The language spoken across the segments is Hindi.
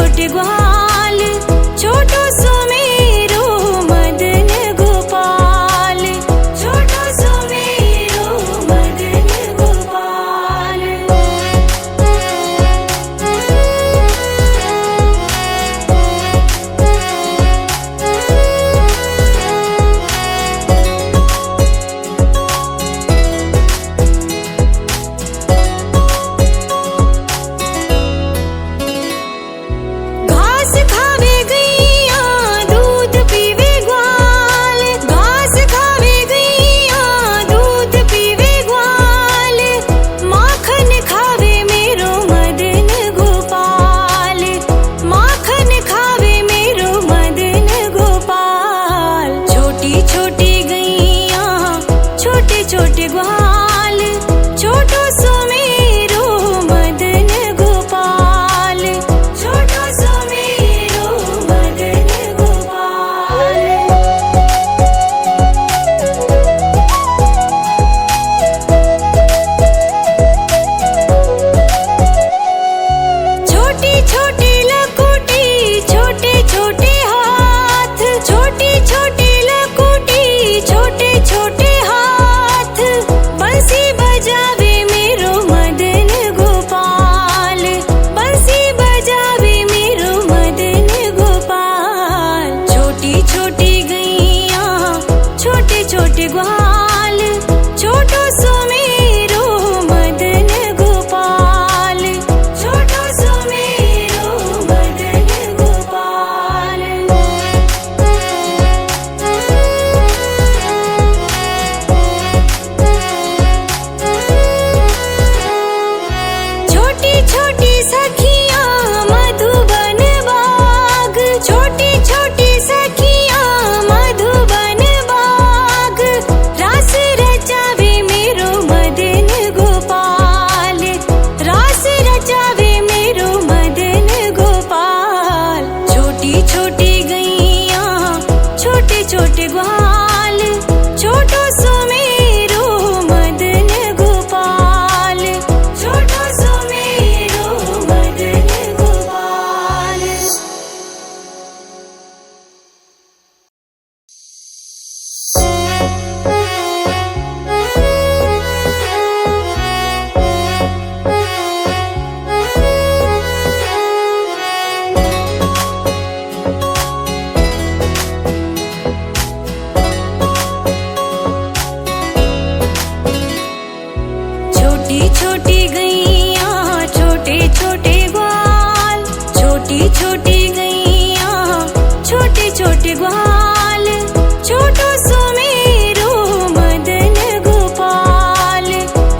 छोटे ग्वाल, छोटो सुमेरो मदन गोपाल, छोटो सुमेरो मदन गोपाल। घास खावे गैया दूध पीवे ग्वाल, घास खावे गैया दूध पीवे ग्वाल, माखन खावे मेरो मदन गोपाल, माखन खावे मेरो मदन गोपाल। छोटी छोटी गैया छोटे छोटे ग्वाल, छोटो सुमेरो मदन गोपाल, छोटो सुमेरो मदन गोपाल। छोटी छोटी लकुटी छोटे छोटे हाथ, छोटी छोटी लकुटी छोटे छोटे हाथ, बंसी बजावे मेरो मदन गोपाल, बंसी बजावे मेरो मदन गोपाल। छोटी छोटी गैया छोटे छोटे ग्वाल, छोटो सुमेरो मदन गोपाल, छोटो सुमेरो मदन गोपाल। छोटी छोटी सखियां मधुबन बाग, छोटी छोटी सखियां मधुबन बाग, रास रचावे मेरो मदन गोपाल, रास रचावे मेरो मदन गोपाल। छोटी छोटी गैया छोटे छोटे ग्वाल, छोटो सुमेरो मदन गोपाल, छोटो सुमेरो मदन गोपाल। छोटी छोटी गैया छोटे छोटे ग्वाल, छोटी छोटी गैया छोटे छोटे ग्वाल, छोटो सुमेरो मदन गोपाल,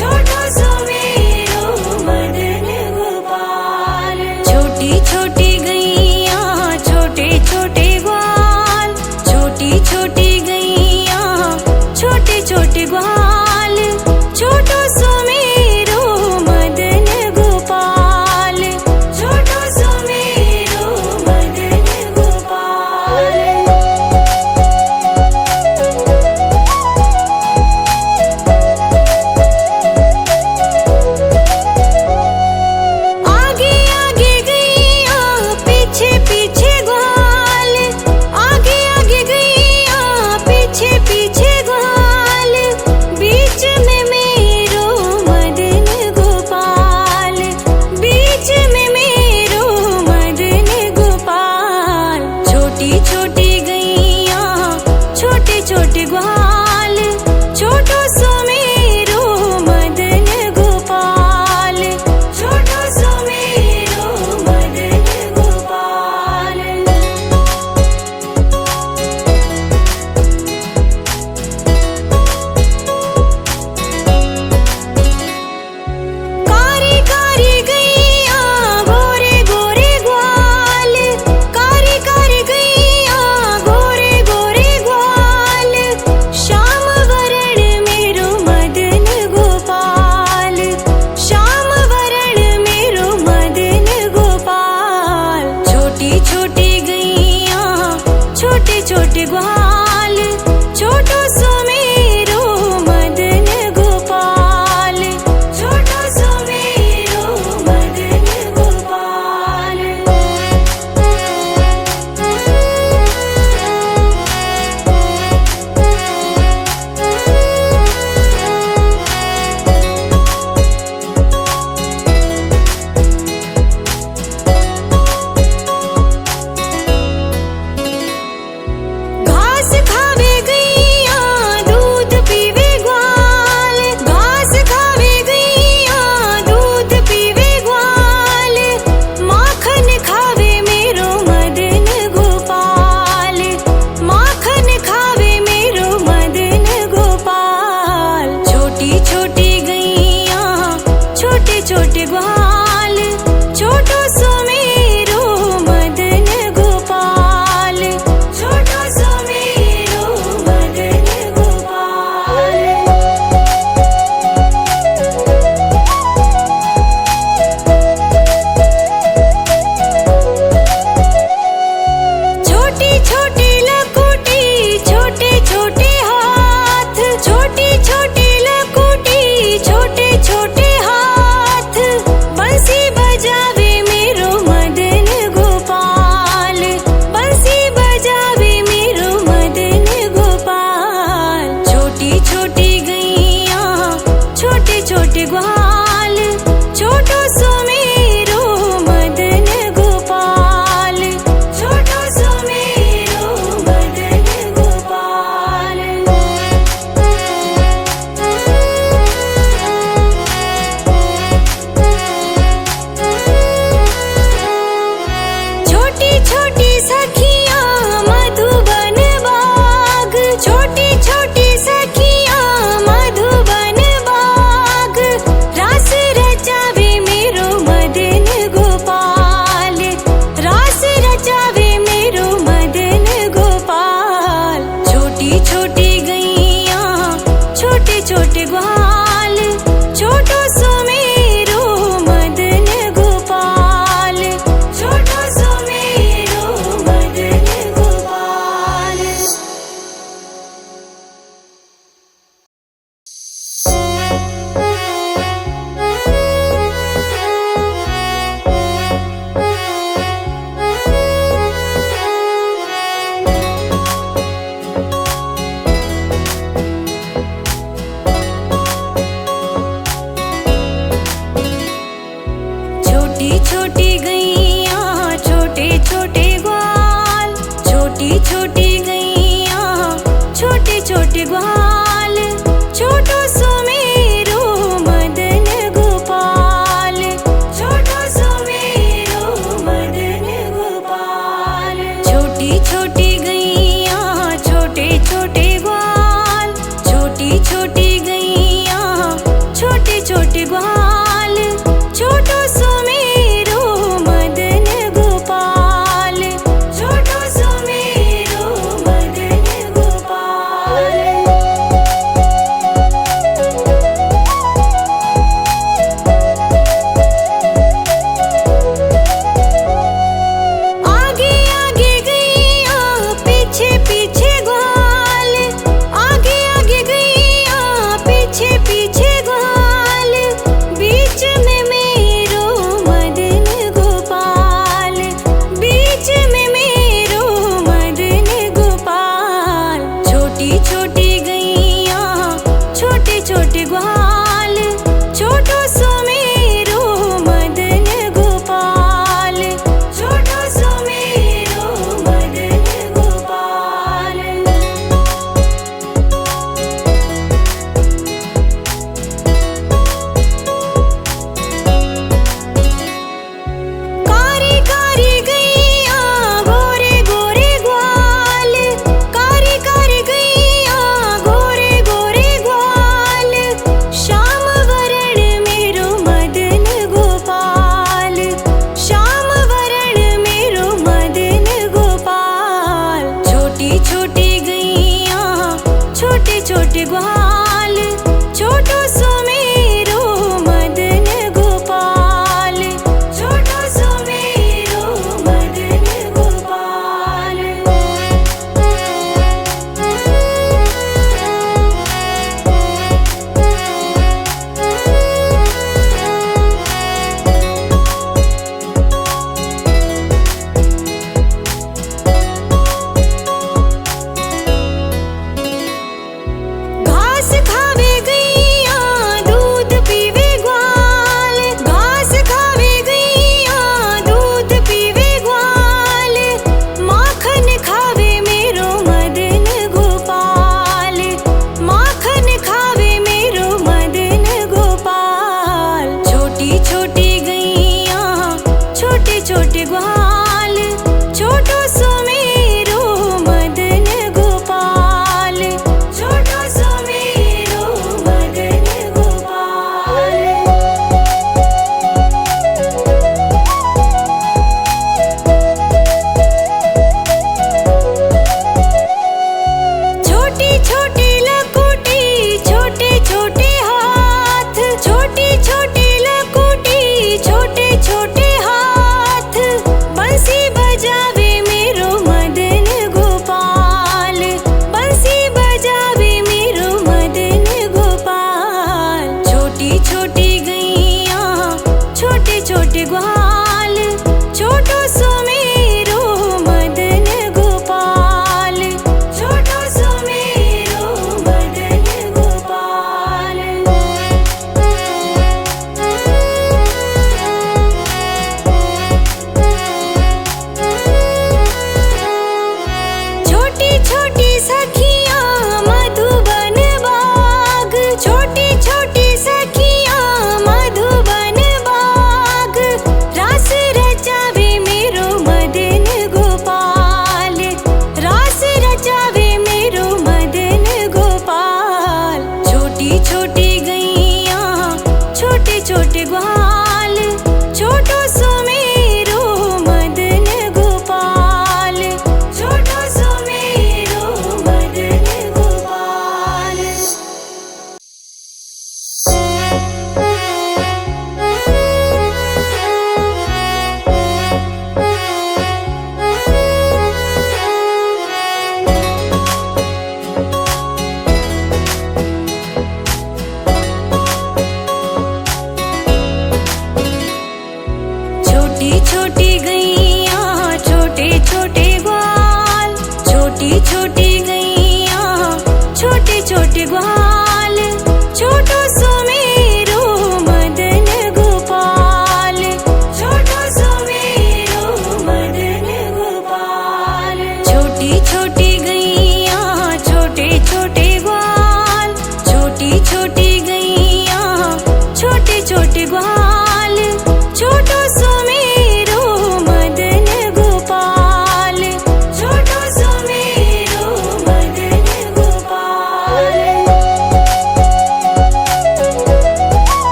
छोटो सुमेरो मदन गोपाल। छोटी छोटी गैया छोटे छोटे ग्वाल, छोटी छोटी गैया छोटे छोटे ग्वाल, छोटो सुमेरो मदन गोपाल, छोटो सुमेरो मदन गोपाल। आगे आगे गैया पीछे पीछे ग्वाल, आगे आगे गैया पीछे पीछे ग्वाल, बीच में मेरो मदन गोपाल, बीच में मेरो मदन गोपाल। छोटी छोटी गैया छोटे छोटे ग्वाल, छोटो सुमेरो मदन गोपाल, छोटो सुमेरो मदन गोपाल। कारी कारी गैया गोरे गोरे ग्वाल, कारी कारी गैया गोरे गोरे ग्वाल, श्याम वरण मेरो मदन गोपाल, श्याम वरण मेरो मदन गोपाल। छोटी छोटी गैया छोटे छोटे ग्वाल, छोटो सुमेरो मदन गोपाल, छोटो सुमेरो मदन गोपाल।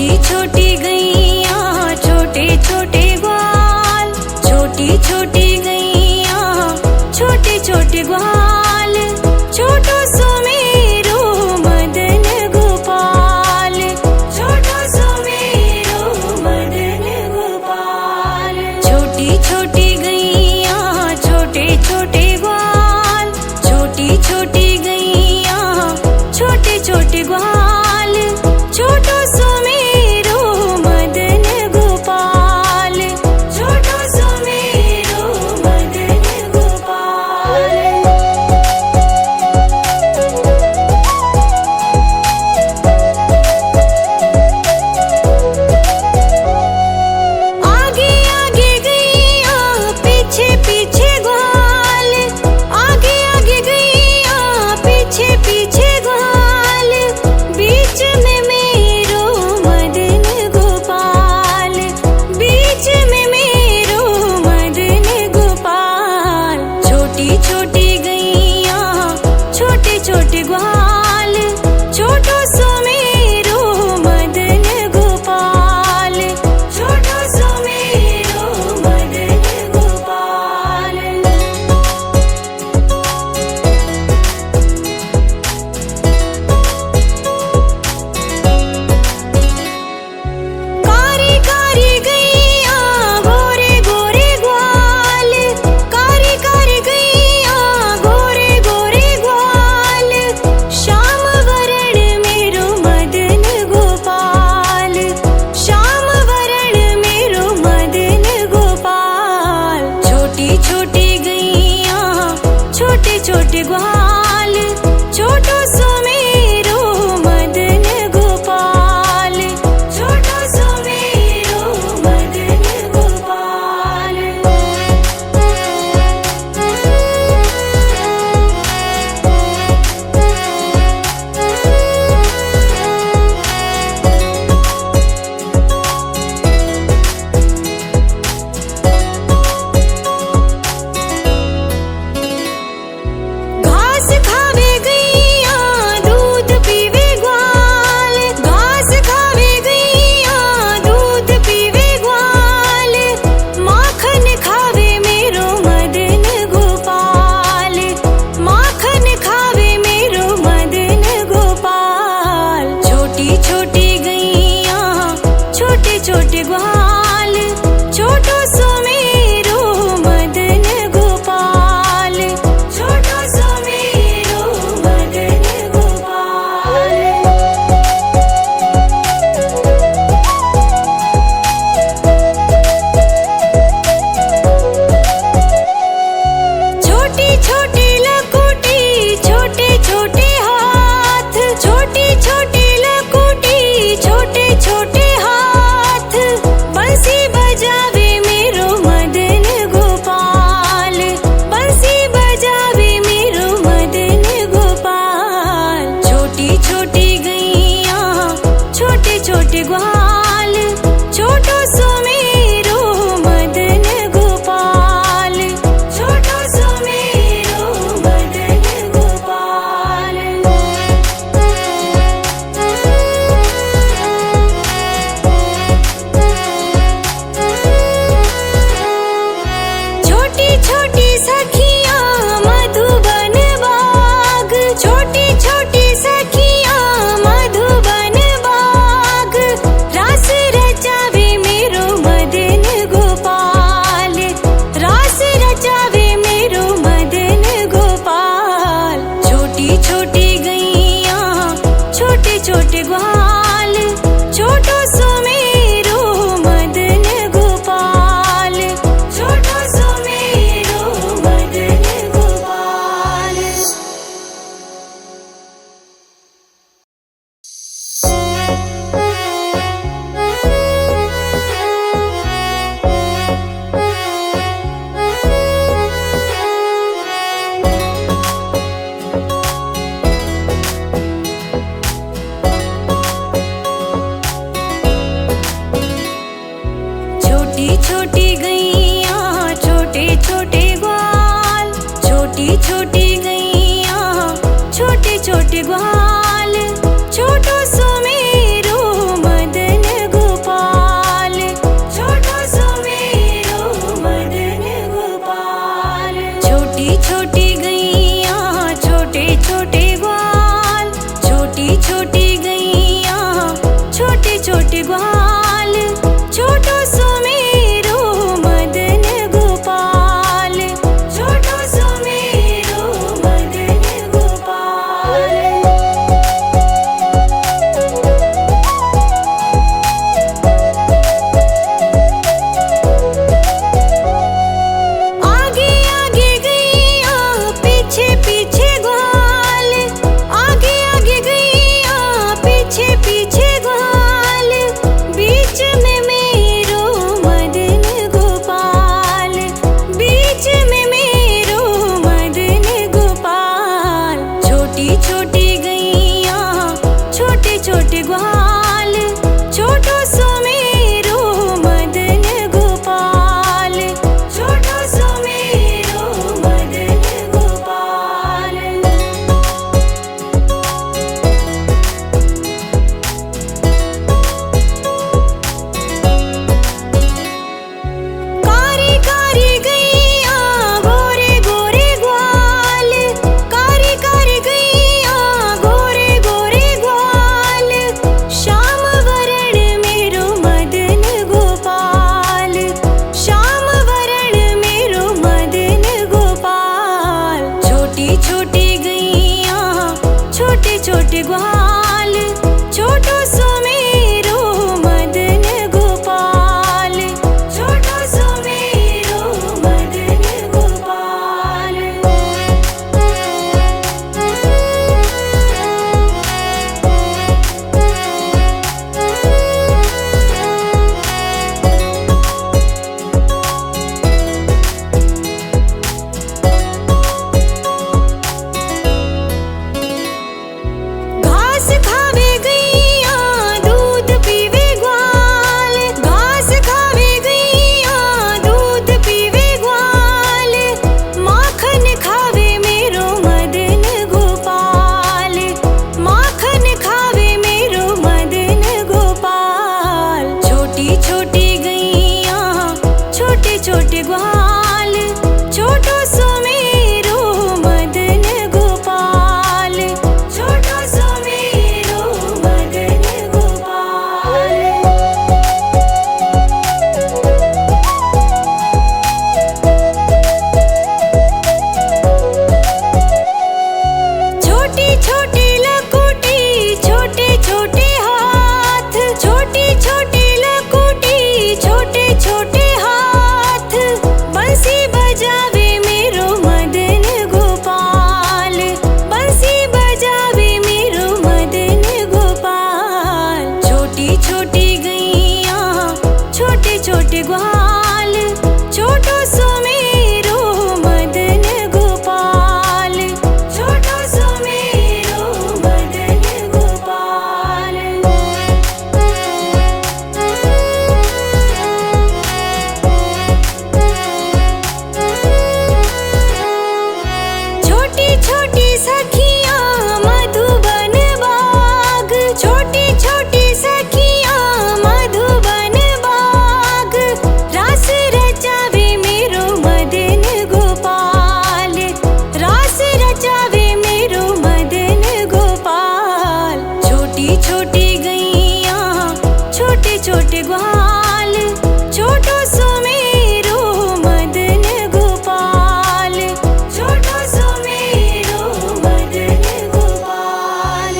छोटी छोटी गैया छोटे छोटे ग्वाल, छोटी छोटी गैया छोटे छोटे ग्वाल, छोटो सो मेरो मदन गोपाल, छोटो सो मेरो मदन गोपाल। छोटी छोटी गैया छोटे छोटे ग्वाल, छोटी छोटी गैया छोटे छोटे ग्वाल, छोटो सो मेरो मदन गोपाल, छोटो सो मेरो मदन गोपाल। आगे आगे गैया पीछे पीछे ग्वाल, आगे आगे गैया पीछे पीछे ग्वाल, बीच में मेरो मदन गोपाल, बीच में मेरो मदन गोपाल। छोटी छोटी गैया छोटे छोटे ग्वाल, छोटो सो मेरो मदन गोपाल, छोटो सो मेरो मदन गोपाल। कारी कारी गैया गोरे गोरे ग्वाल, कारी कारी गैया गोरे गोरे ग्वाल, श्याम वरण मेरो मदन गोपाल, श्याम वरण मेरो मदन गोपाल। छोटी छोटी गैया छोटे छोटे ग्वाल, छोटो सो मेरो मदन गोपाल, छोटो सो मेरो मदन गोपाल। घास खावे गैया दूध पीवे ग्वाल, घास खावे गैया दूध पीवे ग्वाल, माखन खावे मेरो मदन गोपाल, माखन खावे मेरो मदन गोपाल। छोटी छोटी गैया छोटे छोटे ग्वाल, छोटो सो मेरो मदन गोपाल, छोटो सो मेरो मदन गोपाल। छोटी छोटी लकुटी छोटे छोटे हाथ, छोटी छोटी लकुटी छोटे छोटे हाथ, बंसी बजावे मेरो मदन गोपाल, बंसी बजावे मेरो मदन गोपाल। छोटी छोटी गैया छोटे छोटे ग्वाल, छोटो सो मेरो मदन गोपाल, छोटो सो मेरो मदन गोपाल। छोटी छोटी सखियां मधुबन बाग, छोटी छोटी सखियां मधुबन बाग, रास ग्वाल, छोटो सुमेरो मदन गोपाल, छोटो सुमेरो मदन गोपाल। आगे आगे गैया पीछे पीछे ग्वाल, आगे आगे गैया पीछे पीछे ग्वाल, बीच में मेरो मदन गोपाल, बीच में मेरो मदन गोपाल। छोटी छोटी गैया छोटे छोटे ग्वाल, छोटो सुमेरो मदन गोपाल, छोटो सुमेरो मदन गोपाल। कारी कारी गैया गोरे गोरे ग्वाल, कारी कारी गैया गोरे गोरे ग्वाल, श्याम वरण मेरो मदन गोपाल, श्याम वरण मेरो मदन गोपाल। छोटी छोटी गैया छोटे छोटे ग्वाल, छोटो सुमेरो मदन गोपाल, छोटो सुमेरो मदन गोपाल। घास खावे गैया दूध पीवे ग्वाल, घास खावे गैया दूध पीवे ग्वाल, माखन खावे मेरो मदन गोपाल, माखन खावे मेरो मदन गोपाल। छोटी छोटी गैया छोटे छोटे ग्वाल, छोटो सुमेरो मदन गोपाल, छोटो सुमेरो मदन गोपाल। छोटी छोटी लकुटी छोटे छोटे हाथ, छोटी छोटी लकुटी छोटे छोटे हाथ, बंसी बजावे मेरो मदन गोपाल, बंसी बजावे मेरो मदन गोपाल। छोटी छोटी गैया छोटे छोटे ग्वाल, छोटो सुमेरो मदन गोपाल, छोटो सुमेरो मदन गोपाल। छोटी छोटी सखियाँ मधुबन बाग, छोटी छोटी सखियाँ मधुबन बाग, रास रचावे मेरो मदन गोपाल, रास रचावे मेरो मदन गोपाल। छोटी छोटी गैया छोटे छोटे ग्वाल, छोटो सुमेरो मदन गोपाल, छोटो सुमेरो मदन गोपाल।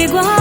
के गुहार।